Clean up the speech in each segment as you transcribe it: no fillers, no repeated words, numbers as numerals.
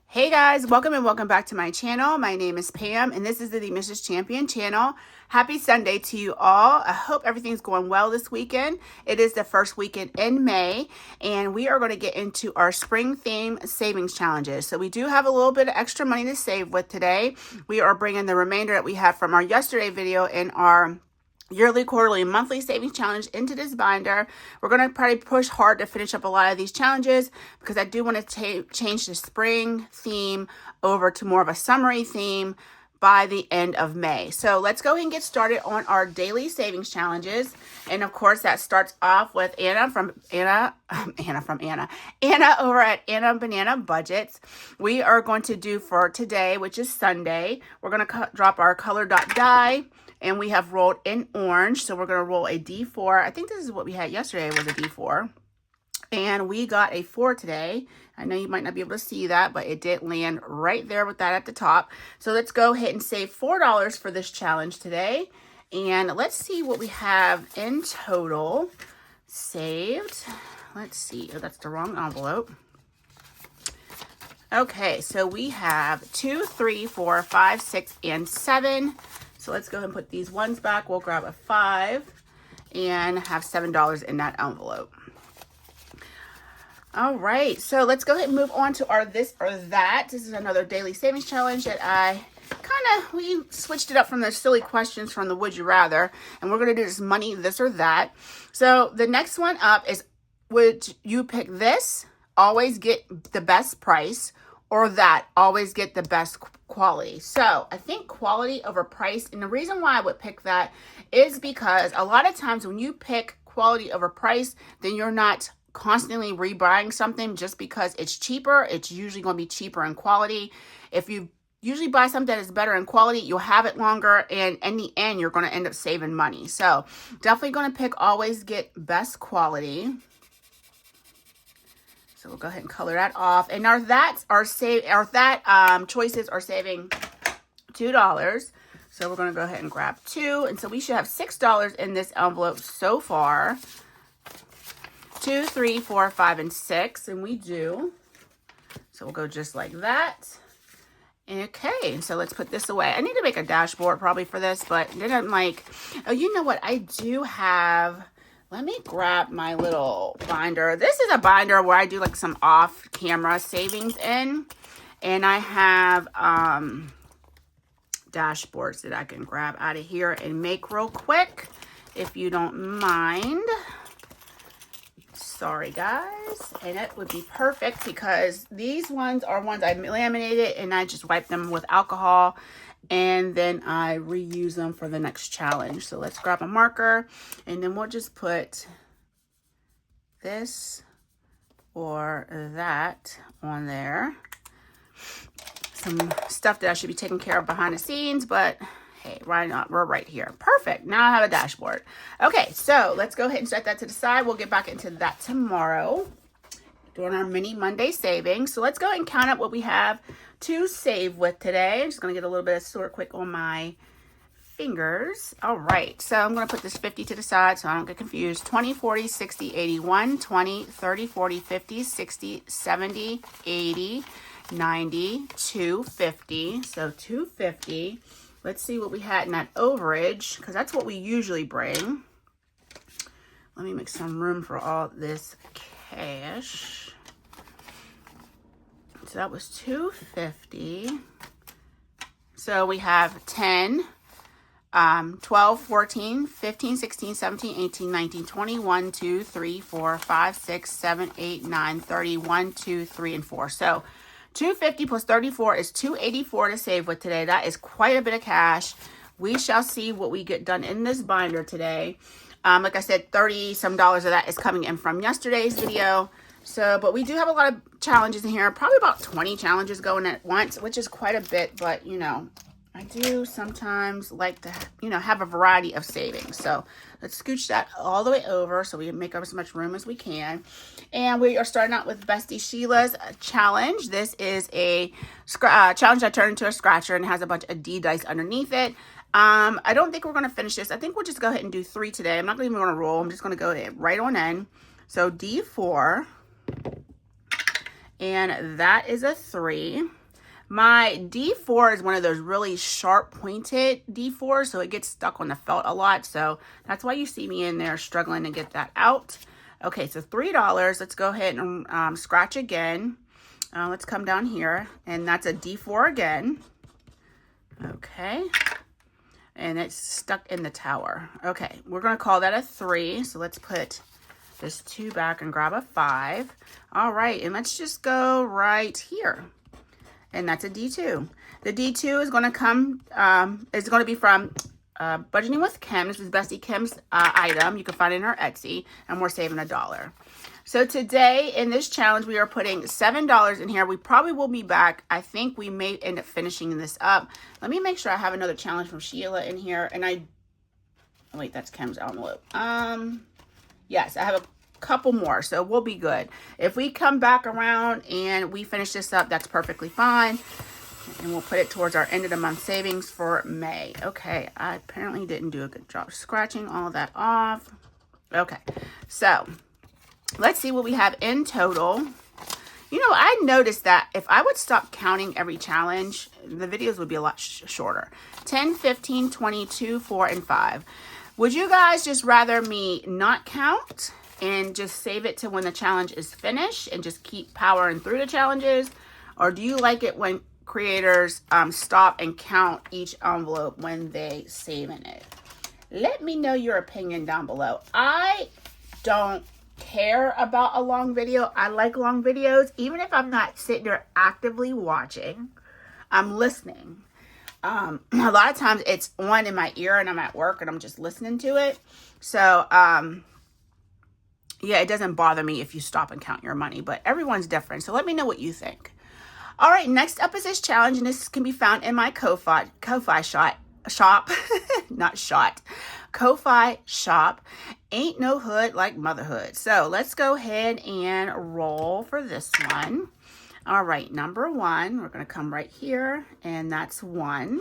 Hey guys, welcome and welcome back to my channel. My name is Pam and this is the Mrs. Champion channel. Happy Sunday to you all. I hope everything's going well this weekend. It is the first weekend in May and we are going to get into our spring theme savings challenges. So we do have a little bit of extra money to save with today. We are bringing the remainder that we had from our yesterday video in our yearly, quarterly, and monthly savings challenge into this binder. We're going to probably push hard to finish up a lot of these challenges because I do want to change the spring theme over to more of a summery theme by the end of May. So let's go ahead and get started on our daily savings challenges. And of course, that starts off with Anna over at Anna Banana Budgets. We are going to do for today, which is Sunday, we're going to drop our color dot die. And we have rolled in orange, so we're going to roll a D4. I think this is what we had yesterday was a D4. And we got a 4 today. I know you might not be able to see that, but it did land right there with that at the top. So let's go ahead and save $4 for this challenge today. And let's see what we have in total saved. Let's see. Oh, that's the wrong envelope. Okay, so we have 2, 3, 4, 5, 6, and 7. So let's go ahead and put these ones back. We'll grab a 5 and have $7 in that envelope. All right, so let's go ahead and move on to our this or that. This is another daily savings challenge that we switched it up from the silly questions from the Would You Rather, and we're gonna do this money, this or that. So the next one up is, would you pick this, always get the best price, or that, always get the best quality? So I think quality over price, and the reason why I would pick that is because a lot of times when you pick quality over price, then you're not constantly rebuying something just because it's cheaper. It's usually going to be cheaper in quality. If you usually buy something that is better in quality, you'll have it longer, and in the end, you're going to end up saving money. So definitely going to pick always get best quality. So we'll go ahead and color that off. And our choices are saving $2. So we're going to go ahead and grab 2. And so we should have $6 in this envelope so far. 2, 3, 4, 5, and 6. And we do. So we'll go just like that. Okay, so let's put this away. I need to make a dashboard probably for this, but then I'm like, oh, you know what? I do have... Let me grab my little binder. This is a binder where I do like some off-camera savings in. And I have dashboards that I can grab out of here and make real quick, if you don't mind. Sorry, guys. And it would be perfect because these ones are ones I laminated and I just wipe them with alcohol. And then I reuse them for the next challenge. So let's grab a marker and then we'll just put this or that on there. Some stuff that I should be taking care of behind the scenes, but hey, why not? We're right here. Perfect. Now I have a dashboard. Okay, so let's go ahead and set that to the side. We'll get back into that tomorrow during our mini Monday savings. So let's go ahead and count up what we have to save with today. I'm just going to get a little bit of sort quick on my fingers. All right, so I'm going to put this 50 to the side so I don't get confused. 20, 40, 60, 81, 20, 30, 40, 50, 60, 70, 80, 90, 250. So 250. Let's see what we had in that overage, because that's what we usually bring. Let me make some room for all this cash. So that was 250. So we have 10, 12, 14, 15, 16, 17, 18, 19, 20, 1, 2, 3, 4, 5, 6, 7, 8, 9, 30, 1, 2, 3, and 4. So 250 plus 34 is 284 to save with today. That is quite a bit of cash. We shall see what we get done in this binder today. Like I said, 30 some dollars of that is coming in from yesterday's video. So, but we do have a lot of challenges in here. Probably about 20 challenges going at once, which is quite a bit. But, you know, I do sometimes like to, you know, have a variety of savings. So let's scooch that all the way over so we make up as much room as we can. And we are starting out with Bestie Sheila's challenge. This is a challenge I turned into a scratcher and has a bunch of D dice underneath it. I don't think we're going to finish this. I think we'll just go ahead and do 3 today. I'm not even going to roll. I'm just going to go right on in. So D4. and that is a 3. My D4 is one of those really sharp pointed D4s, so it gets stuck on the felt a lot. So that's why you see me in there struggling to get that out. Okay, so $3. Let's go ahead and scratch again. Let's come down here, and that's a D4 again. Okay, and it's stuck in the tower. Okay, we're going to call that a 3. So let's put this 2 back and grab a 5. All right, and let's just go right here. And that's a D2. The D2 is going to come, is going to be from Budgeting with Kim. This is Bestie Kim's item. You can find it in her Etsy, and we're saving $1. So today in this challenge, we are putting $7 in here. We probably will be back. I think we may end up finishing this up. Let me make sure I have another challenge from Sheila in here. And wait, that's Kim's envelope. Yes, I have a couple more, so we'll be good. If we come back around and we finish this up, that's perfectly fine, and we'll put it towards our end of the month savings for May. Okay, I apparently didn't do a good job scratching all that off. Okay, so let's see what we have in total. You know, I noticed that if I would stop counting every challenge, the videos would be a lot shorter. 10, 15, 22, 4, and 5. Would you guys just rather me not count and just save it to when the challenge is finished and just keep powering through the challenges? Or do you like it when creators stop and count each envelope when they save in it? Let me know your opinion down below. I don't care about a long video. I like long videos. Even if I'm not sitting there actively watching, I'm listening. A lot of times it's on in my ear and I'm at work and I'm just listening to it. So, yeah, it doesn't bother me if you stop and count your money, but everyone's different. So let me know what you think. All right, next up is this challenge, and this can be found in my Ko-Fi shop, not shot, Ko-Fi shop. Ain't no hood like motherhood. So let's go ahead and roll for this one. All right, number 1, we're going to come right here, and that's 1.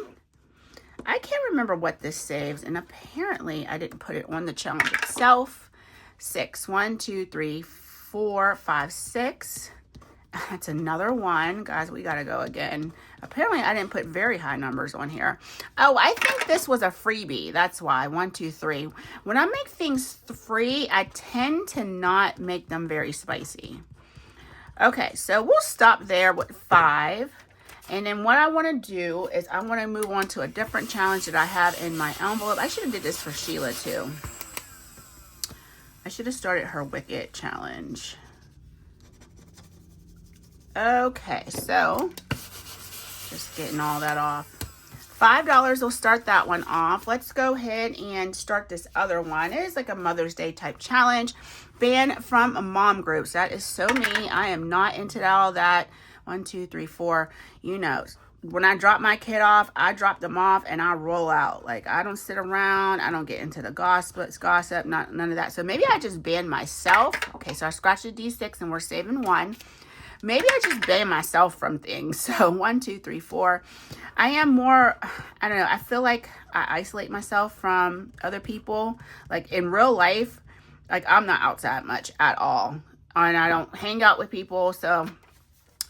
I can't remember what this saves, and apparently I didn't put it on the challenge itself. 6, 1, 2, 3, 4, 5, 6. That's another 1. Guys, we got to go again. Apparently, I didn't put very high numbers on here. Oh, I think this was a freebie. That's why. 1, 2, 3. When I make things free, I tend to not make them very spicy. Okay, so we'll stop there with 5. And then what I want to do is I want to move on to a different challenge that I have in my envelope. I should have did this for Sheila, too. I should have started her Wicked challenge. Okay, so just getting all that off. $5 will start that one off. Let's go ahead and start this other one. It is like a Mother's Day type challenge. Ban from mom groups. That is so me. I am not into all that. 1, 2, 3, 4. You know, when I drop my kid off, I drop them off and I roll out. Like, I don't sit around. I don't get into the gossip, none of that. So maybe I just ban myself. Okay, so I scratched a D6 and we're saving 1. Maybe I just ban myself from things. So 1, 2, 3, 4. I am more, I don't know, I feel like I isolate myself from other people. Like in real life, like I'm not outside much at all. And I don't hang out with people. So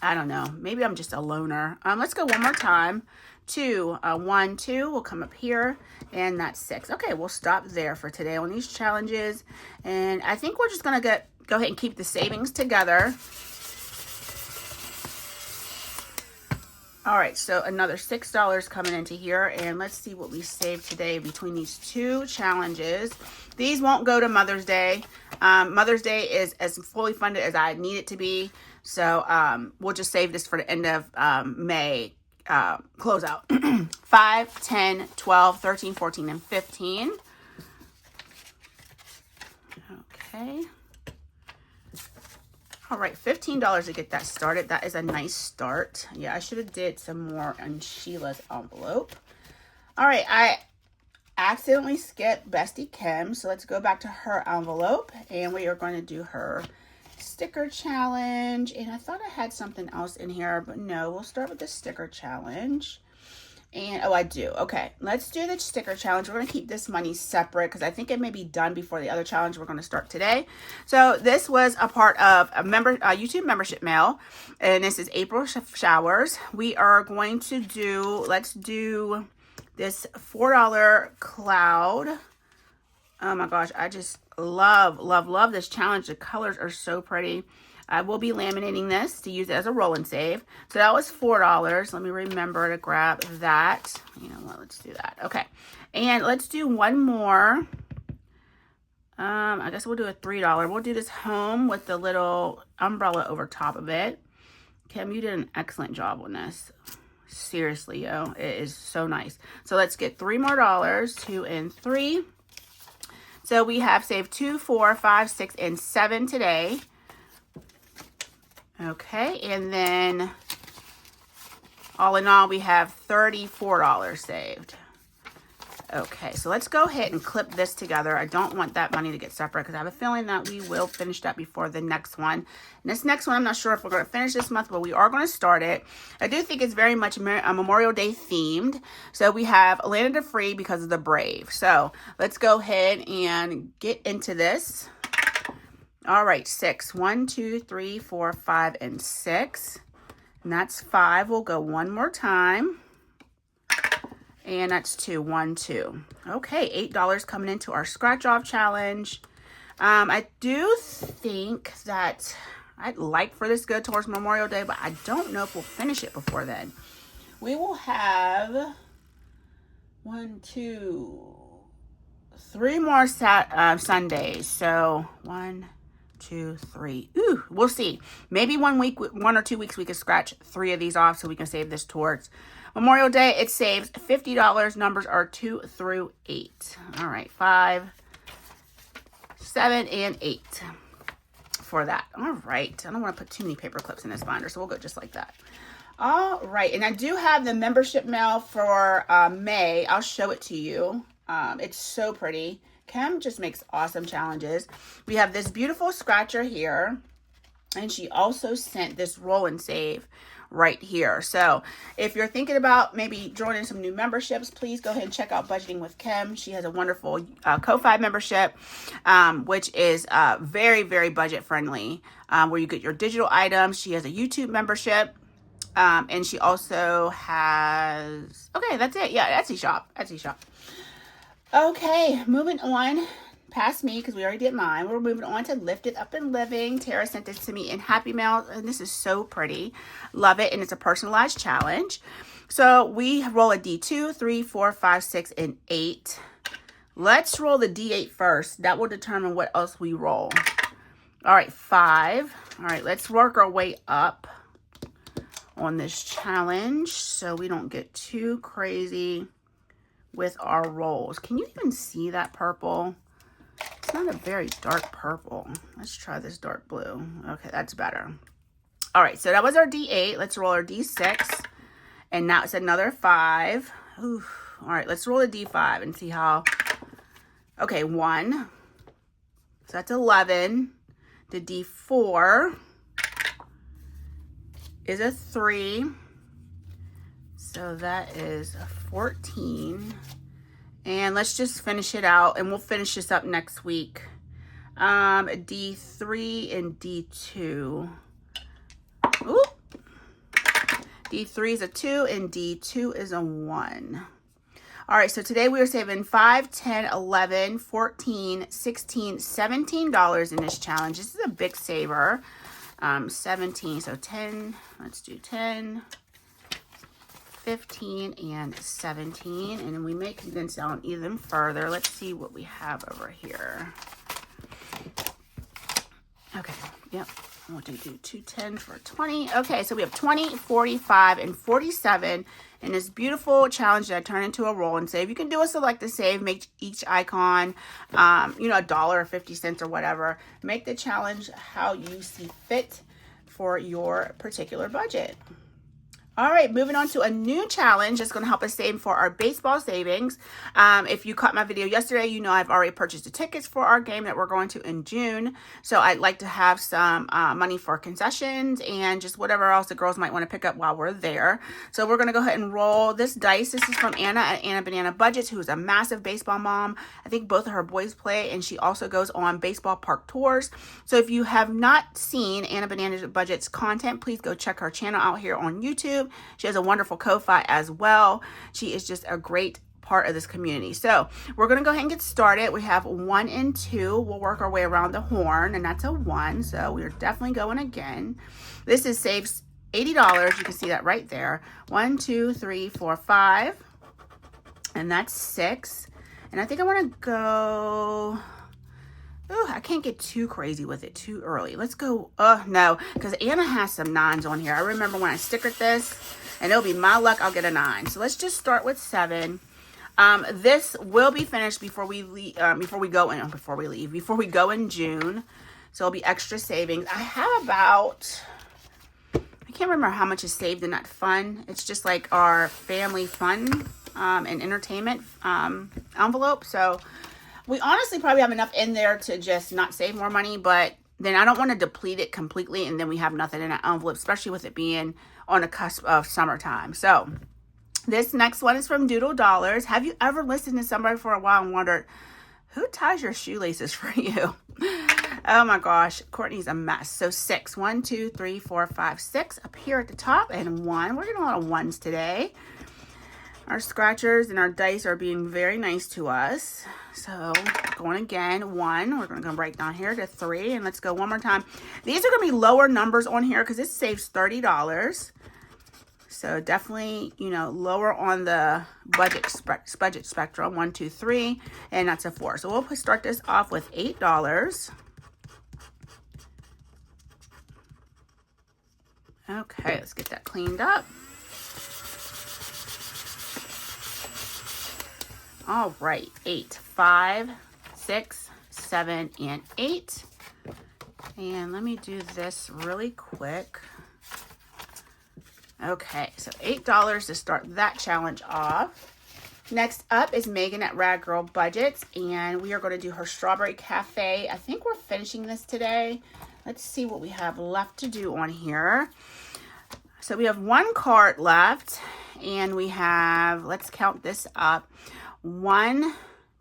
I don't know. Maybe I'm just a loner. Let's go one more time. 2, 1, 2. We'll come up here, and that's 6. Okay, we'll stop there for today on these challenges. And I think we're just going to go ahead and keep the savings together. All right, so another $6 coming into here, and let's see what we saved today between these 2 challenges. These won't go to Mother's Day. Mother's Day is as fully funded as I need it to be. So we'll just save this for the end of May closeout. 5, 10, 12, 13, 14, and 15. Okay. All right, $15 to get that started. That is a nice start. Yeah, I should have did some more on Sheila's envelope. All right, I accidentally skipped Bestie Kim. So let's go back to her envelope, and we are going to do her sticker challenge. And I thought I had something else in here, but no, we'll start with the sticker challenge. And, oh, I do. Okay, let's do the sticker challenge. We're going to keep this money separate because I think it may be done before the other challenge we're going to start today. So this was a part of a YouTube membership mail, and this is April Showers. We are going to do, let's do this $4 cloud. Oh my gosh, I just love this challenge. The colors are so pretty. I will be laminating this to use it as a roll and save. So that was $4. Let me remember to grab that. You know what, let's do that. Okay, and let's do one more. I guess we'll do a $3. We'll do this home with the little umbrella over top of it. Kim, you did an excellent job on this. Seriously, yo, it is so nice. So let's get $3 more, 2 and 3. So we have saved 2, 4, 5, 6, and 7 today. Okay, and then all in all, we have $34 saved. Okay, so let's go ahead and clip this together. I don't want that money to get separate because I have a feeling that we will finish that before the next one. And this next one, I'm not sure if we're going to finish this month, but we are going to start it. I do think it's very much Memorial Day themed. So we have Land of the Free because of the brave. So let's go ahead and get into this. All right, 6. 1, 2, 3, 4, 5, and 6. And that's 5. We'll go one more time. And that's 2. 1, 2. Okay, $8 coming into our scratch off challenge. I do think that I'd like for this to go towards Memorial Day, but I don't know if we'll finish it before then. We will have 1, 2, 3 more Sundays. So 1, 2, 3. Ooh, we'll see. Maybe 1 or 2 weeks we can scratch 3 of these off so we can save this towards Memorial Day. It saves $50. Numbers are 2 through 8. All right, 5, 7, and 8 for that. All right. I don't want to put too many paper clips in this binder, so we'll go just like that. All right, and I do have the membership mail for May. I'll show it to you. It's so pretty. Kim just makes awesome challenges. We have this beautiful scratcher here, and she also sent this roll and save right here. So if you're thinking about maybe joining some new memberships, please go ahead and check out Budgeting with Kim. She has a wonderful Ko-Fi membership, which is very, very budget friendly, where you get your digital items. She has a YouTube membership, and she also has, okay, that's it. Yeah, Etsy shop. Okay, moving on past me because we already did mine. We're moving on to Lifted Up and Living. Tara sent this to me in Happy Mail, and this is so pretty. Love it, and it's a personalized challenge. So we roll a D2, 3, 4, 5, 6, and 8. Let's roll the D8 first. That will determine what else we roll. All right, 5. All right, let's work our way up on this challenge so we don't get too crazy with our rolls. Can you even see that purple? It's not a very dark purple. Let's try this dark blue. Okay, that's better. All right, so that was our D8. Let's roll our D6. And now it's another 5. Ooh. All right, let's roll a D5 and see how. Okay, 1. So that's 11. The D4 is a 3. So that is 14. And let's just finish it out, and we'll finish this up next week. D3 and D2. Ooh. D3 is a 2, and D2 is a 1. All right, so today we are saving $5, $10, $11, $14, $16, $17 in this challenge. This is a big saver. 17, so 10, let's do 10. 15 and 17, and then we may condense down even further. Let's see what we have over here. Okay, yep, we'll do 210 for 20. Okay, so we have 20, 45, and 47 in this beautiful challenge that I turn into a roll and save. You can do a select to save, make each icon, $1 or 50 cents or whatever. Make the challenge how you see fit for your particular budget. All right, moving on to a new challenge that's going to help us save for our baseball savings. If you caught my video yesterday, you know I've already purchased the tickets for our game that we're going to in June. So I'd like to have some money for concessions and just whatever else the girls might want to pick up while we're there. So we're going to go ahead and roll this dice. This is from Anna at Anna Banana Budgets, who is a massive baseball mom. I think both of her boys play, and she also goes on baseball park tours. So if you have not seen Anna Banana Budgets content, please go check her channel out here on YouTube. She has a wonderful Ko-Fi as well. She is just a great part of this community. So we're going to go ahead and get started. We have 1 and 2. We'll work our way around the horn, and that's a 1. So we're definitely going again. This is saves $80. You can see that right there. 1, 2, 3, 4, 5. And that's 6. And I think I want to go... Oh, I can't get too crazy with it too early. Let's go, no, because Anna has some 9s on here. I remember when I stickered this, and it'll be my luck I'll get a 9. So let's just start with 7. This will be finished before we leave, before we go in June. So it'll be extra savings. I have about, I can't remember how much is saved in that fund. It's just like our family fun and entertainment envelope. So we honestly probably have enough in there to just not save more money, but then I don't want to deplete it completely and then we have nothing in that envelope, especially with it being on the cusp of summertime. So this next one is from Doodle Dollars. Have you ever listened to somebody for a while and wondered, who ties your shoelaces for you? Oh my gosh, Courtney's a mess. So 6, 1, 2, 3, 4, 5, 6 up here at the top, and 1. We're getting a lot of 1s today. Our scratchers and our dice are being very nice to us. So going again, 1. We're going to go right down here to 3. And let's go one more time. These are going to be lower numbers on here because this saves $30. So definitely, you know, lower on the budget spectrum. 1, 2, 3. And that's a 4. So we'll start this off with $8. Okay, let's get that cleaned up. All right, 8, 5, 6, 7, and 8. And let me do this really quick. Okay, so $8 to start that challenge off. Next up is Megan at Rad Girl Budgets, and we are going to do her Strawberry Cafe. I think we're finishing this today. Let's see what we have left to do on here. So we have 1 card left, and we have, let's count this up. 1,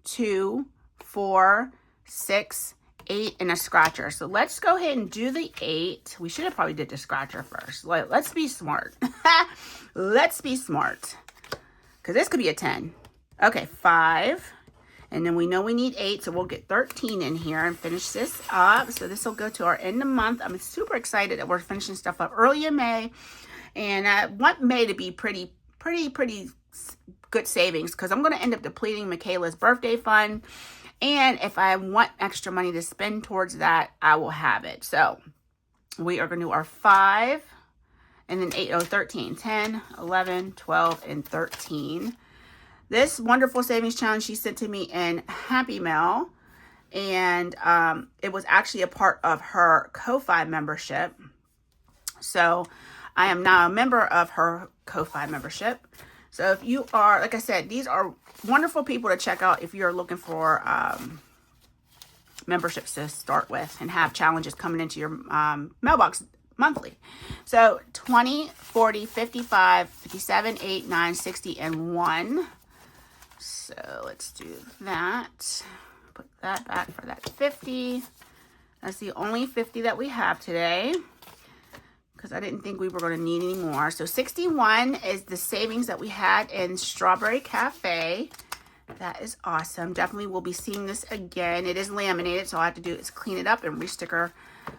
2, 4, 6, 8, and a scratcher. So let's go ahead and do the 8. We should have probably did the scratcher first. Let's be smart. Let's be smart. Because this could be a 10. Okay, 5. And then we know we need 8, so we'll get 13 in here and finish this up. So this will go to our end of month. I'm super excited that we're finishing stuff up early in May. And I want May to be pretty good savings because I'm going to end up depleting Michaela's birthday fund. And if I want extra money to spend towards that, I will have it. So we are going to do our 5 and then 8, 13, 10, 11, 12, and 13. This wonderful savings challenge she sent to me in Happy Mail. And it was actually a part of her Ko-Fi membership. So I am now a member of her Ko-Fi membership. So if you are, like I said, these are wonderful people to check out if you're looking for memberships to start with and have challenges coming into your mailbox monthly. So 20, 40, 55, 57, 8, 9, 60, and 1. So let's do that. Put that back for that 50. That's the only 50 that we have today, because I didn't think we were going to need any more. So 61 is the savings that we had in Strawberry Cafe. That is awesome. Definitely will be seeing this again. It is laminated, so all I have to do is clean it up and re-sticker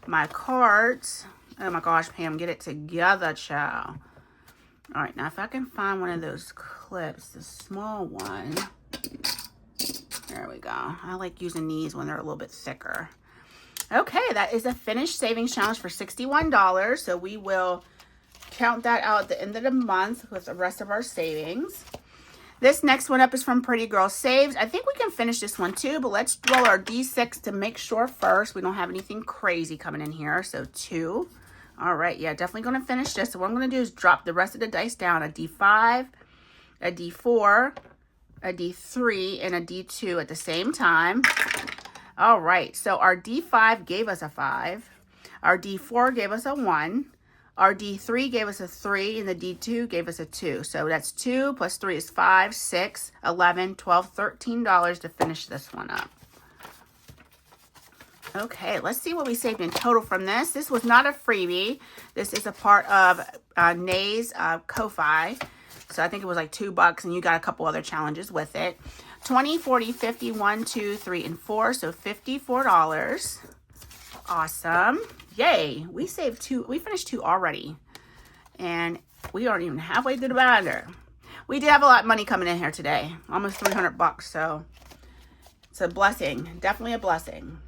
my cards. Oh my gosh, Pam, get it together, child. All right, now if I can find one of those clips, the small one. There we go. I like using these when they're a little bit thicker. Okay, that is a finished savings challenge for $61. So we will count that out at the end of the month with the rest of our savings. This next one up is from Pretty Girl Saves. I think we can finish this one too, but let's roll our D6 to make sure first we don't have anything crazy coming in here. So 2, All right, yeah, definitely going to finish this. So what I'm going to do is drop the rest of the dice down. A D5, a D4, a D3, and a D2 at the same time. All right, so our D5 gave us a 5. Our D4 gave us a 1. Our D3 gave us a 3, and the D2 gave us a 2. So that's 2 plus 3 is 5, 6, 11, 12, $13 to finish this one up. Okay, let's see what we saved in total from this. This was not a freebie. This is a part of Nay's Ko-Fi. So I think it was like $2, and you got a couple other challenges with it. 20, 40, 50, 1, 2, 3, and 4. So $54. Awesome. Yay. We saved 2. We finished 2 already. And we aren't even halfway through the binder. We did have a lot of money coming in here today. Almost $300. So it's a blessing. Definitely a blessing.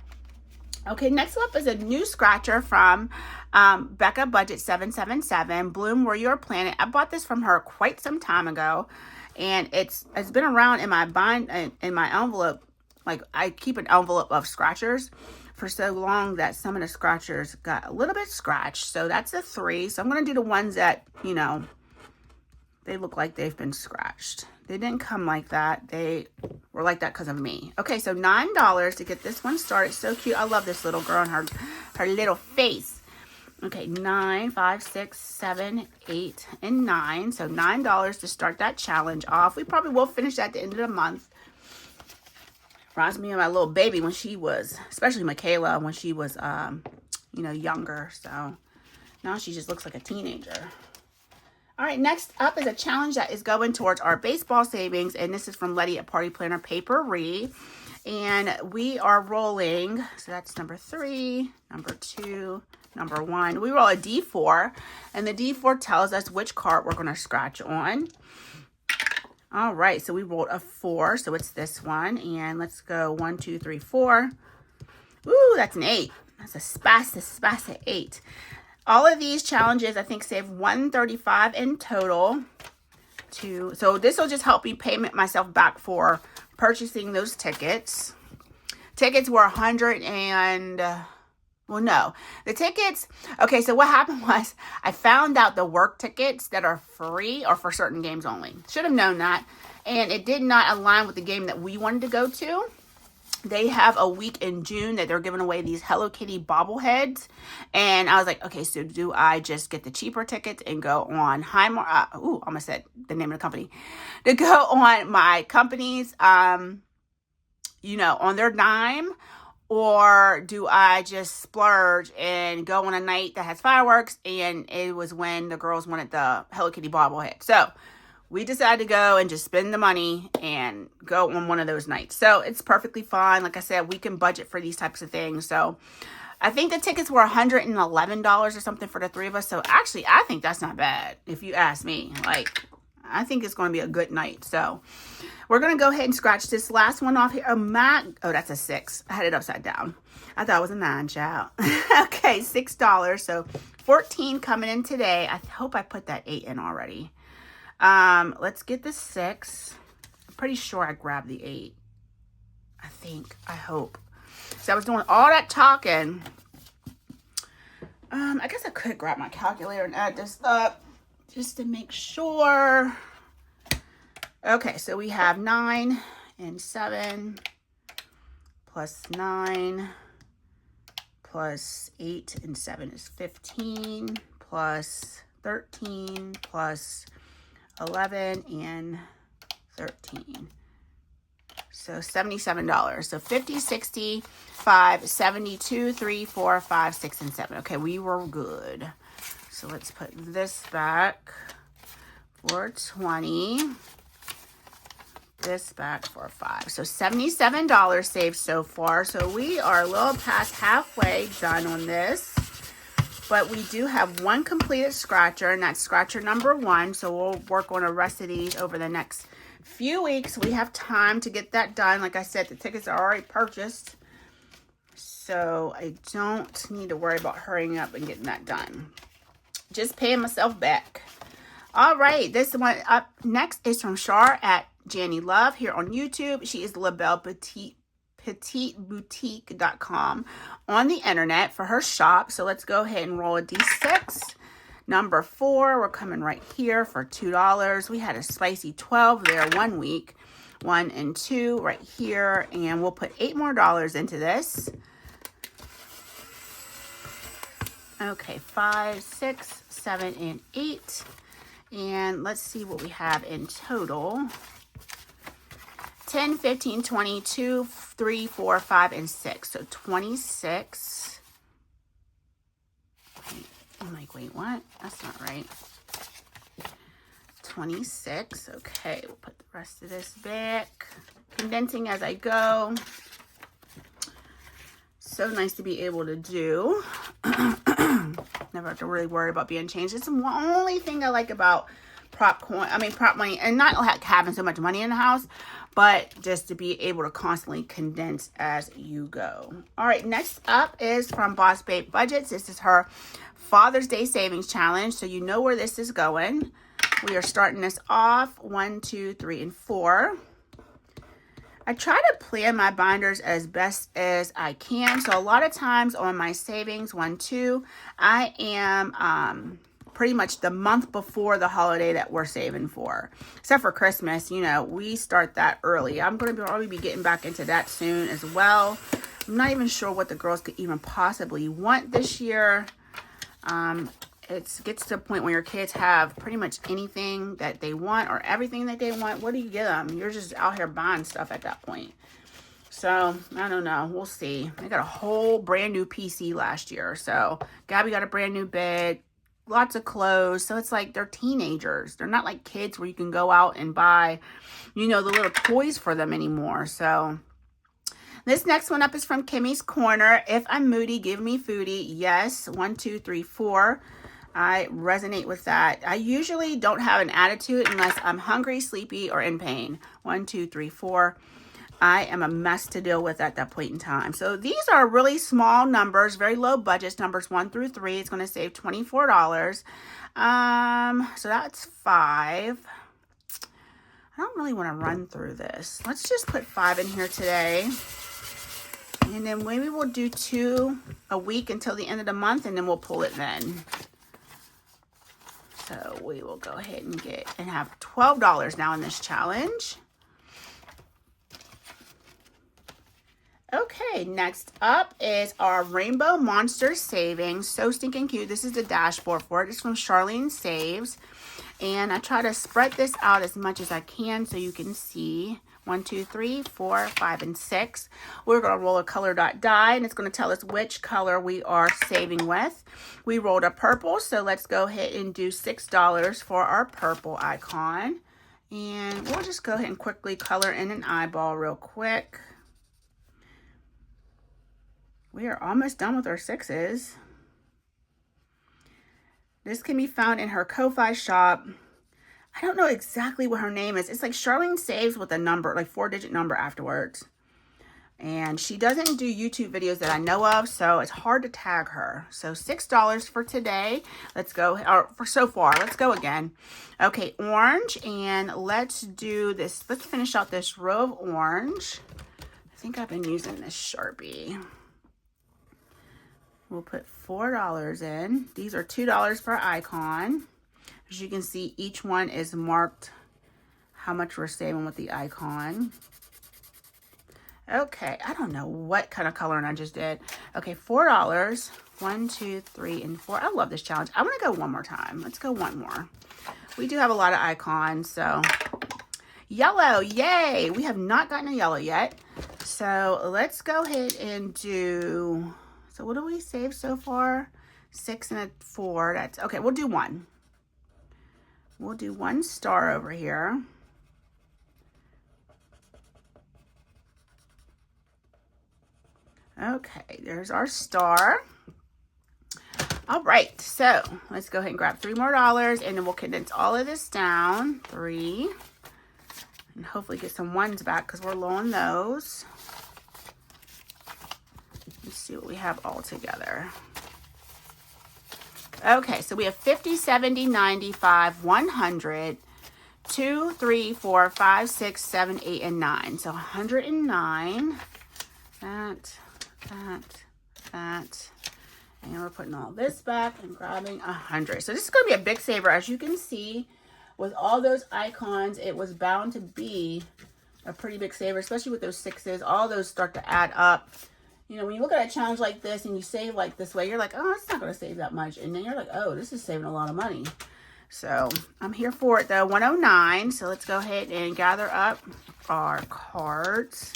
Okay, next up is a new scratcher from Becca Budget 777. Bloom Where You're Planet. I bought this from her quite some time ago, and it's been around in my in my envelope. Like, I keep an envelope of scratchers for so long that some of the scratchers got a little bit scratched. So that's a 3. So I'm going to do the ones that, you know, they look like they've been scratched. They didn't come like that. They were like that because of me. Okay, so $9 to get this one started. So cute. I love this little girl and her little face. Okay, 9, 5, 6, 7, 8, and 9. So $9 to start that challenge off. We probably will finish at the end of the month. Reminds me of my little baby when she was, especially Michaela, when she was, you know, younger. So now she just looks like a teenager. All right, next up is a challenge that is going towards our baseball savings, and this is from Letty at Party Planner Papery. And we are rolling, so that's number 3, number 2, number 1. We roll a D4, and the D4 tells us which card we're going to scratch on. All right, so we rolled a 4, so it's this one. And let's go 1, 2, 3, 4. Ooh, that's an 8. That's a spicy 8. All of these challenges, I think, save $135 in total. So this will just help me pay myself back for purchasing those tickets. Tickets were well, no. The tickets, okay, so what happened was I found out the work tickets that are free are for certain games only. Should have known that. And it did not align with the game that we wanted to go to. They have a week in June that they're giving away these Hello Kitty bobbleheads. And I was like, okay, so do I just get the cheaper tickets and go on I almost said the name of the company. To go on my company's, you know, on their dime? Or do I just splurge and go on a night that has fireworks? And it was when the girls wanted the Hello Kitty bobblehead. So we decided to go and just spend the money and go on one of those nights. So it's perfectly fine. Like I said, we can budget for these types of things. So I think the tickets were $111 or something for the 3 of us. So actually, I think that's not bad if you ask me. Like, I think it's going to be a good night. So we're going to go ahead and scratch this last one off here. Oh, that's a 6. I had it upside down. I thought it was a 9, child. Okay, $6. So 14 coming in today. I hope I put that 8 in already. Let's get the 6. I'm pretty sure I grabbed the 8. I hope. So I was doing all that talking. I guess I could grab my calculator and add this up just to make sure. Okay, so we have 9 and 7 plus 9 plus 8 and 7 is 15 plus 13 plus 11 and 13. So $77. So 50, 60, 5, 72, 3, 4, 5, 6, and 7. Okay, we were good. So let's put this back for 20. This back for 5. So $77 saved so far. So we are a little past halfway done on this. But we do have one completed scratcher, and that's scratcher number 1. So we'll work on the rest of these over the next few weeks. We have time to get that done. Like I said, the tickets are already purchased. So I don't need to worry about hurrying up and getting that done. Just paying myself back. All right, this one up next is from Char at Janny Love here on YouTube. She is La Belle Petite petiteboutique.com on the internet for her shop. So let's go ahead and roll a D6. Number 4, we're coming right here for $2. We had a spicy 12 there 1 week. 1 and 2 right here. And we'll put $8 more into this. Okay, 5, 6, 7, and 8. And let's see what we have in total. 10, 15, 22, 3, 4, 5, and 6. So 26. I'm like, wait, what? That's not right. 26. Okay, we'll put the rest of this back. Condensing as I go. So nice to be able to do. Never have to really worry about being changed. It's the only thing I like about prop money, and not like having so much money in the house, but just to be able to constantly condense as you go. All right, next up is from Boss Babe Budgets. This is her Father's Day Savings Challenge, so you know where this is going. We are starting this off 1, 2, 3, and 4. I try to plan my binders as best as I can. So a lot of times on my savings 1, 2, I am pretty much the month before the holiday that we're saving for. Except for Christmas, you know, we start that early. I'm going to probably be getting back into that soon as well. I'm not even sure what the girls could even possibly want this year. It gets to the point where your kids have pretty much anything that they want or everything that they want. What do you get them? You're just out here buying stuff at that point. So, I don't know. We'll see. I got a whole brand new PC last year. So, Gabby got a brand new bed. Lots of clothes. So, it's like they're teenagers. They're not like kids where you can go out and buy, you know, the little toys for them anymore. So, this next one up is from Kimmy's Corner. If I'm moody, give me foodie. Yes. 1, 2, 3, 4. I resonate with that. I usually don't have an attitude unless I'm hungry, sleepy, or in pain. 1, 2, 3, 4. I am a mess to deal with at that point in time. So these are really small numbers, very low budgets, numbers 1 through 3. It's going to save $24. So that's 5. I don't really want to run through this. Let's just put 5 in here today. And then maybe we'll do 2 a week until the end of the month, and then we'll pull it then. So we will go ahead and have $12 now in this challenge. Okay, next up is our Rainbow Monster Savings. So stinking cute. This is the dashboard for it. It's from Charlene Saves. And I try to spread this out as much as I can so you can see. 1, 2, 3, 4, 5, and 6. We're going to roll a color dot die, and it's going to tell us which color we are saving with. We rolled a purple, so let's go ahead and do $6 for our purple icon. And we'll just go ahead and quickly color in an eyeball real quick. We are almost done with our 6s. This can be found in her Ko-Fi shop. I don't know exactly what her name is. It's like Charlene Saves with a number, like 4-digit number afterwards. And she doesn't do YouTube videos that I know of, so it's hard to tag her. So $6 for today. Let's go, or for so far. Let's go again. Okay, orange, and let's do this. Let's finish out this row of orange. I think I've been using this Sharpie. We'll put $4 in. These are $2 per icon. As you can see, each one is marked how much we're saving with the icon. Okay, I don't know what kind of coloring I just did. Okay, $4. 1, 2, 3, and 4. I love this challenge. I want to go one more time. Let's go one more. We do have a lot of icons, so. Yellow, yay! We have not gotten a yellow yet. So let's go ahead and do, so what do we save so far? 6 and a 4. That's, okay, we'll do 1. We'll do 1 star over here. Okay, there's our star. All right, so let's go ahead and grab $3 more, and then we'll condense all of this down. 3. And hopefully get some 1s back because we're low on those. Let's see what we have all together. Okay, so we have 50, 70, 95, 100, 2, 3, 4, 5, 6, 7, 8, and 9. So 109. that. And we're putting all this back and grabbing 100. So this is going to be a big saver. As you can see, with all those icons, it was bound to be a pretty big saver, especially with those 6s. All those start to add up. You know, when you look at a challenge like this and you save like this way, you're like, oh, it's not going to save that much. And then you're like, oh, this is saving a lot of money. So I'm here for it though. 109. So let's go ahead and gather up our cards.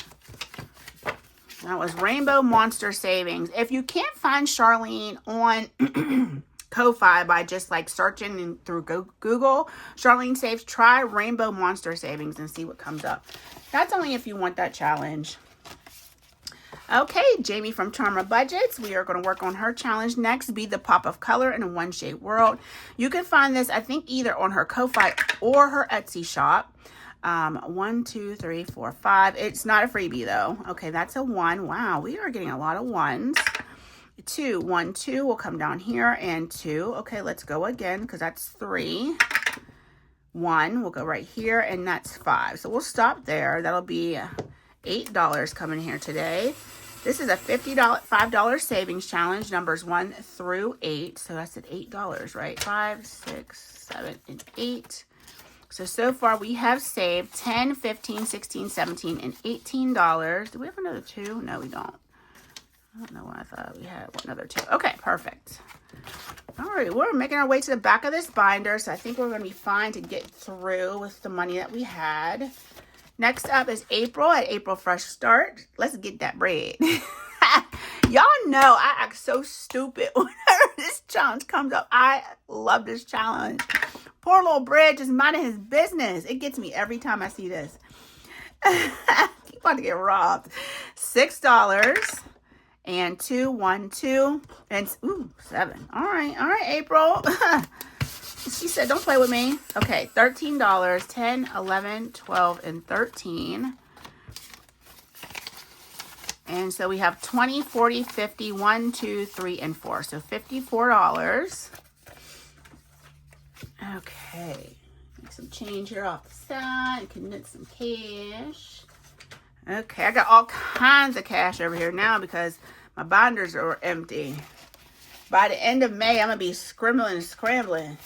That was Rainbow Monster Savings. If you can't find Charlene on Ko-Fi by just like searching through Google, Charlene Saves, try Rainbow Monster Savings and see what comes up. That's only if you want that challenge. Okay, Jamie from Charmer Budgets. We are going to work on her challenge next. Be the pop of color in a one shade world. You can find this, I think, either on her Ko-Fi or her Etsy shop. 1, 2, 3, 4, 5. It's not a freebie though. Okay, that's a 1. Wow, we are getting a lot of 1s. 2, 1, 2 will come down here, and 2. Okay, let's go again because that's 3. 1 will go right here, and that's 5. So we'll stop there. That'll be $8 coming here today. This is a $5 savings challenge, numbers 1 through 8. So that's at $8, right? 5, 6, 7, and 8. So far we have saved $10, $15, $16, $17, and $18. Do we have another 2? No, we don't. I don't know why I thought we had another 2. Okay, perfect. All right, we're making our way to the back of this binder, so I think we're going to be fine to get through with the money that we had. Next up is April at April Fresh Start. Let's get that bread. Y'all know I act so stupid whenever this challenge comes up. I love this challenge. Poor little bread just minding his business. It gets me every time I see this. Keep about to get robbed. $6 and 2, 1, 2, and ooh, 7. All right, April. She said, don't play with me. Okay, $13, 10, 11, 12, and 13. And so we have 20, 40, 50, 1, 2, 3, and 4. So $54. Okay, make some change here off the side. Can knit some cash. Okay, I got all kinds of cash over here now because my binders are empty. By the end of May, I'm going to be scribbling and scrambling.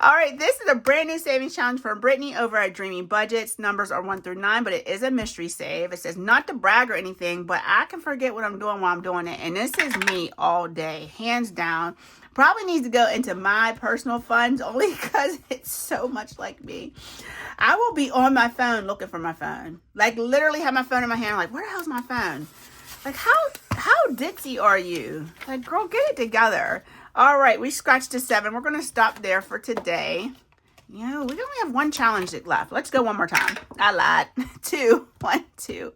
All right, this is a brand new savings challenge from Brittany over at Dreamy Budgets. Numbers are 1 through 9, but it is a mystery save. It says not to brag or anything, but I can forget what I'm doing while I'm doing it. And this is me all day, hands down. Probably needs to go into my personal funds only because it's so much like me. I will be on my phone looking for my phone. Like literally have my phone in my hand. Like, where the hell's my phone? Like, how ditzy are you? Like, girl, get it together. All right, we scratched to 7. We're going to stop there for today. You know, we only have 1 challenge left. Let's go one more time. I lied. 2, 1, 2.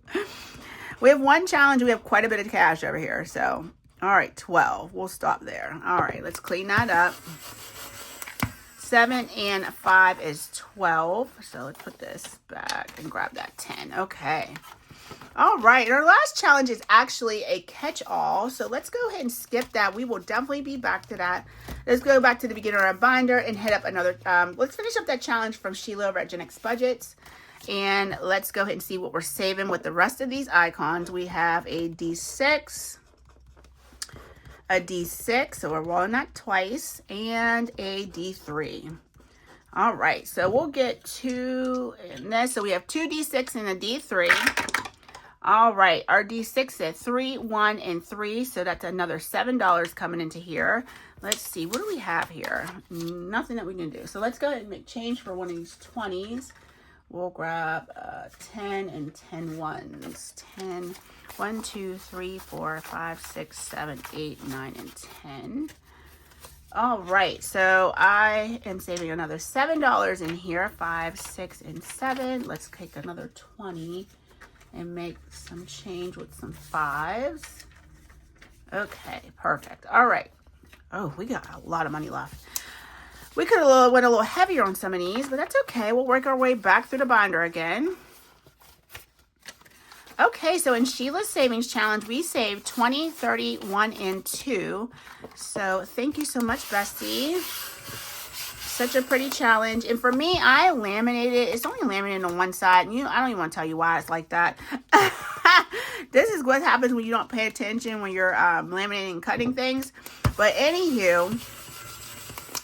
We have 1 challenge. We have quite a bit of cash over here. So, all right, 12. We'll stop there. All right, let's clean that up. 7 and 5 is 12. So let's put this back and grab that 10. Okay. All right, our last challenge is actually a catch-all, so let's go ahead and skip that. We will definitely be back to that. Let's go back to the beginner of binder and hit up another, let's finish up that challenge from Sheila over at Gen X Budgets, and let's go ahead and see what we're saving with the rest of these icons. We have a D6, a D6, so we're rolling that twice, and a D3. All right, so we'll get 2 in this, so we have 2 D6 and a D3. All right, our D6 at 3, 1, and 3, so that's another $7 coming into here. Let's see, what do we have here? Nothing that we can do. So let's go ahead and make change for one of these 20s. We'll grab 10 and 10 ones. 10, 1, 2, 3, 4, 5, 6, 7, 8, 9, and 10. All right, so I am saving another $7 in here. 5, 6, and 7. Let's take another 20. And make some change with some 5s. Okay, perfect. All right. Oh, we got a lot of money left. We could have went a little heavier on some of these, but that's okay. We'll work our way back through the binder again. Okay, so in Sheila's Savings Challenge, we saved 20, 30, 1, and 2. So thank you so much, Bestie. Such a pretty challenge. And for me, I laminated. It's only laminated on one side. And I don't even want to tell you why it's like that. This is what happens when you don't pay attention when you're laminating and cutting things. But anywho,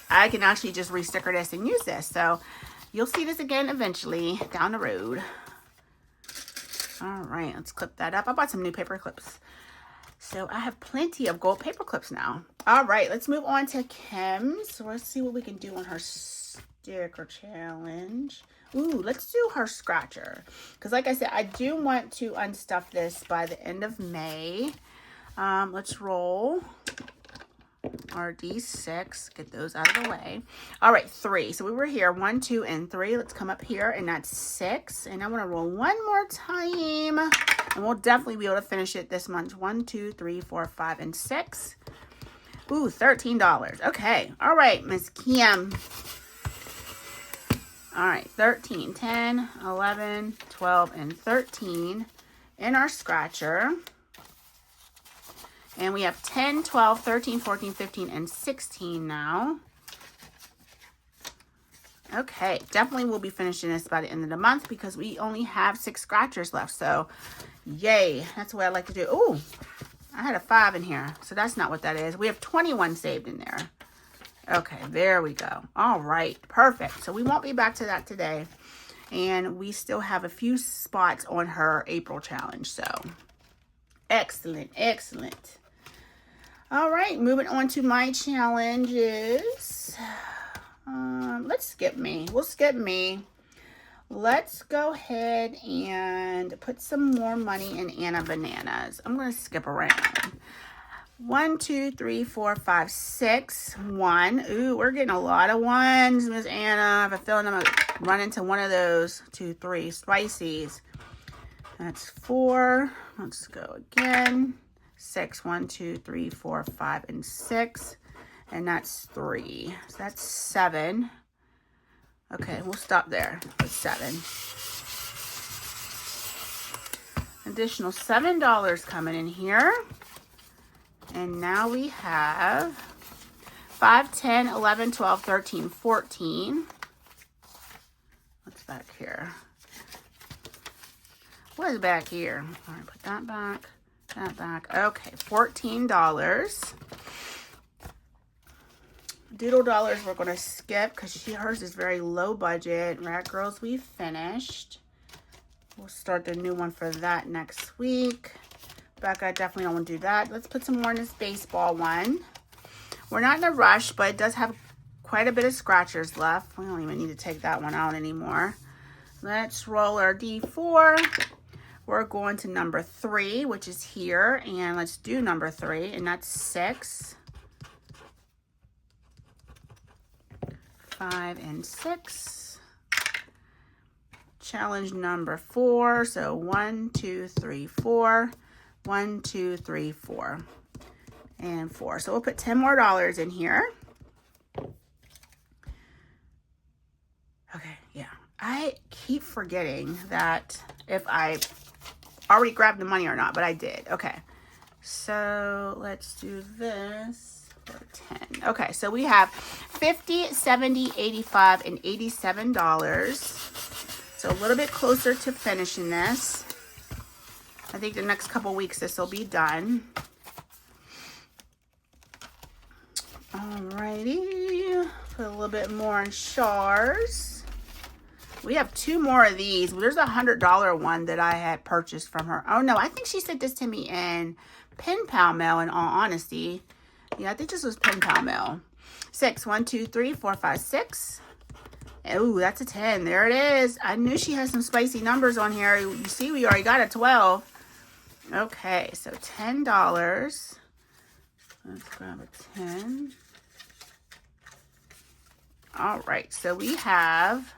I can actually just re-sticker this and use this. So you'll see this again eventually down the road. All right, let's clip that up. I bought some new paper clips. So I have plenty of gold paper clips now. All right, let's move on to Kim's. So let's see what we can do on her sticker challenge. Ooh, let's do her scratcher. Because like I said, I do want to unstuff this by the end of May. Let's roll our D6. Get those out of the way. All right, 3. So we were here, 1, 2, and 3. Let's come up here, and that's 6. And I want to roll one more time. And we'll definitely be able to finish it this month. 1, 2, 3, 4, 5, and 6. Ooh, $13. Okay. All right, Miss Kim. All right, 13, 10, 11, 12, and 13 in our scratcher. And we have 10, 12, 13, 14, 15, and 16 now. Okay, definitely we'll be finishing this by the end of the month because we only have 6 scratchers left. So, yay. That's what I like to do. Ooh, I had a 5 in here. So that's not what that is. We have 21 saved in there. Okay, there we go. All right, perfect. So we won't be back to that today. And we still have a few spots on her April challenge. So, excellent, excellent. All right, moving on to my challenges. Let's skip me. We'll skip me. Let's go ahead and put some more money in Anna Bananas. I'm going to skip around. 1, 2, 3, 4, 5, 6. 1. Ooh, we're getting a lot of 1s, Miss Anna. I have a feeling I'm going to run into one of those. 2, 3 spicies. That's 4. Let's go again. 6. 1, 2, 3, 4, 5, and 6. And that's 3. So that's 7. Okay, we'll stop there with 7. Additional $7 coming in here. And now we have 5, 10, 11, 12, 13, 14. What's back here? What is back here? All right, put that back. That back. Okay, $14. Doodle Dollars we're going to skip because hers is very low budget. Rat Girls we finished. We'll start the new one for that next week. Becca, I definitely don't want to do that. Let's put some more in this baseball one. We're not in a rush, but it does have quite a bit of scratchers left. We don't even need to take that one out anymore. Let's roll our D4. We're going to number 3, which is here. And let's do number 3, and that's 6. 5 and 6. Challenge number 4. So 1, 2, 3, 4. 1, 2, 3, 4. And 4. So we'll put $10 more in here. Okay, yeah. I keep forgetting that if I already grabbed the money or not, but I did. Okay. So let's do this for 10. Okay, so we have $50, $70, $85, and $87. So a little bit closer to finishing this. I think the next couple weeks this will be done. Alrighty. Put a little bit more in Shars. We have 2 more of these. There's a $100 one that I had purchased from her. Oh no, I think she sent this to me in pen pal mail, in all honesty. Yeah, I think this was pen pal mail. 6. 1, 2, 3, 4, 5, 6. Ooh, that's a 10. There it is. I knew she had some spicy numbers on here. You see, we already got a 12. Okay, so $10. Let's grab a 10. All right, so we have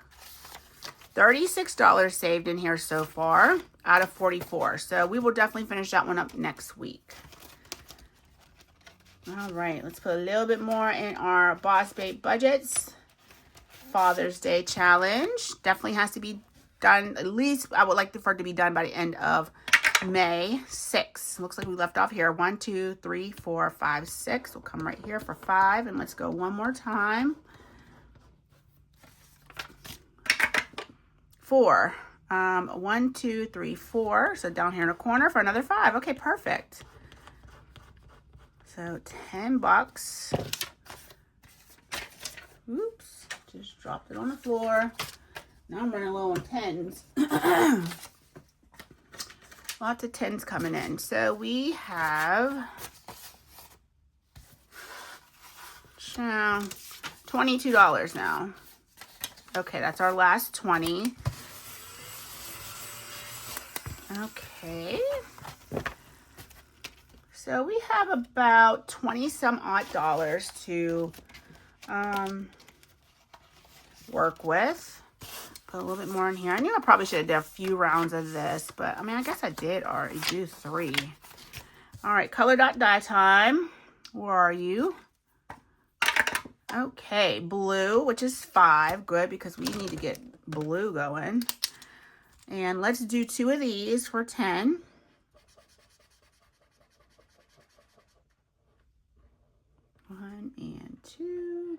$36 saved in here so far out of 44. So we will definitely finish that one up next week. All right, let's put a little bit more in our Boss Babe Budgets Father's Day challenge. Definitely has to be done, at least I would like for it to be done by the end of May 6. Looks like we left off here. 1, 2, 3, 4, 5, 6. We'll come right here for 5, and let's go one more time. 4. 1, 2, 3, 4. So down here in the corner for another 5. Okay, perfect. So $10. Oops, just dropped it on the floor. Now I'm running low on tens. Lots of tens coming in. So we have $22 now. Okay, that's our last 20. Okay. So we have about 20 some odd dollars to work with. Put a little bit more in here. I knew I probably should have done a few rounds of this, but I mean, I guess I did already do 3. All right, color dot die time. Where are you? Okay, blue, which is 5. Good, because we need to get blue going. And let's do 2 of these for 10. One and 2.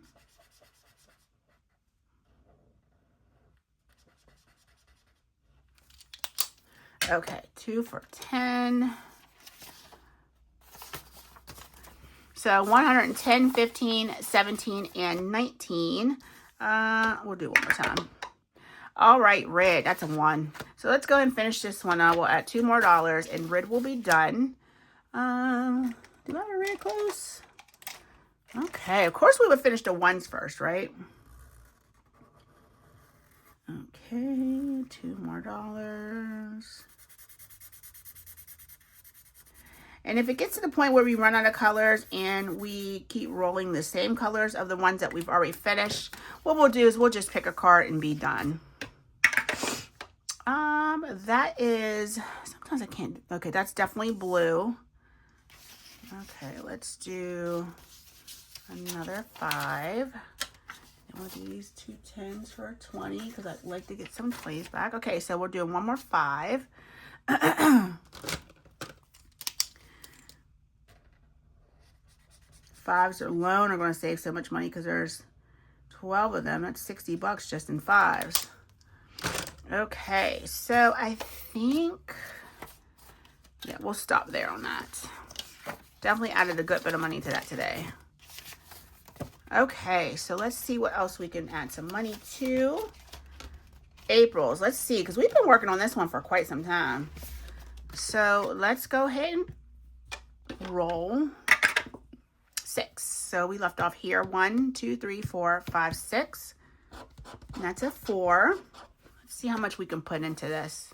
Okay, 2 for 10. So 110, 15, 17, and 19. We'll do one more time. All right, red, that's a 1. So let's go ahead and finish this one. We'll add $2 more and red will be done. Do I have a red close? Okay, of course we would finish the 1s first, right? Okay, $2 more. And if it gets to the point where we run out of colors and we keep rolling the same colors of the ones that we've already finished, what we'll do is we'll just pick a card and be done. That is, sometimes I can't, okay, that's definitely blue. Okay, let's do another 5. And we'll do these 2 10s for 20 because I'd like to get some plays back. Okay, so we're doing one more 5. 5s alone are going to save so much money because there's 12 of them. That's $60 just in 5s. Okay, so I think, yeah, we'll stop there on that. Definitely added a good bit of money to that today. Okay, so let's see what else we can add some money to. April's, let's see, because we've been working on this one for quite some time. So let's go ahead and roll 6. So we left off here 1, 2, 3, 4, 5, 6. And that's a 4. Let's see how much we can put into this.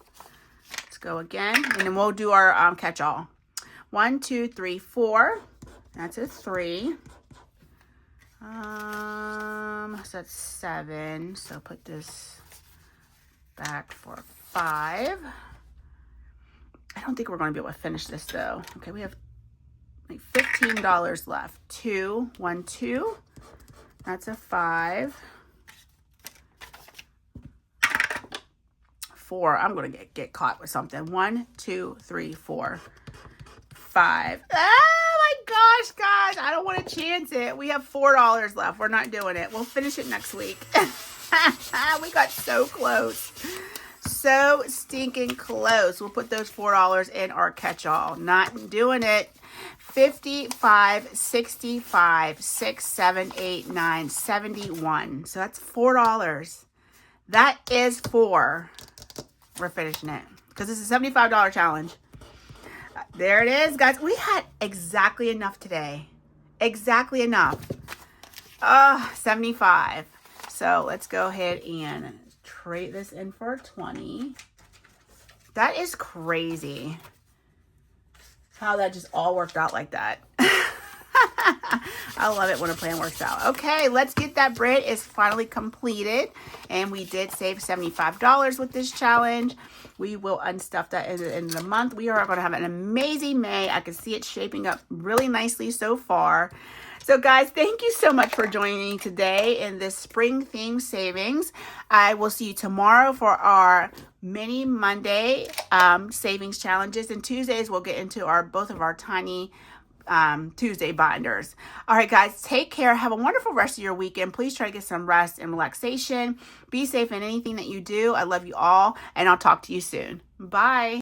Let's go again, and then we'll do our catch-all. 1, 2, 3, 4. That's a 3. So that's 7. So put this back for 5. I don't think we're going to be able to finish this though. Okay, we have like $15 left. 2, 1, 2. That's a 5. 4. I'm gonna get caught with something. 1, 2, 3, 4, 5. Oh my gosh, guys! I don't want to chance it. We have $4 left. We're not doing it. We'll finish it next week. We got so close. So stinking close. We'll put those $4 in our catch-all. Not doing it. 55, 65, 6, 7, 8, 9, 71. So that's $4. That is 4. We're finishing it because it's a $75 challenge. There it is, guys. We had exactly enough today. Exactly enough. 75. So let's go ahead and trade this in for 20. That is crazy how that just all worked out like that. I love it when a plan works out. Okay, let's get that bread is finally completed. And we did save $75 with this challenge. We will unstuff that at the end of the month. We are going to have an amazing May. I can see it shaping up really nicely so far. So guys, thank you so much for joining me today in this spring theme savings. I will see you tomorrow for our mini Monday savings challenges. And Tuesdays we'll get into both of our tiny Tuesday binders. All right, guys, take care. Have a wonderful rest of your weekend. Please try to get some rest and relaxation. Be safe in anything that you do. I love you all, and I'll talk to you soon. Bye.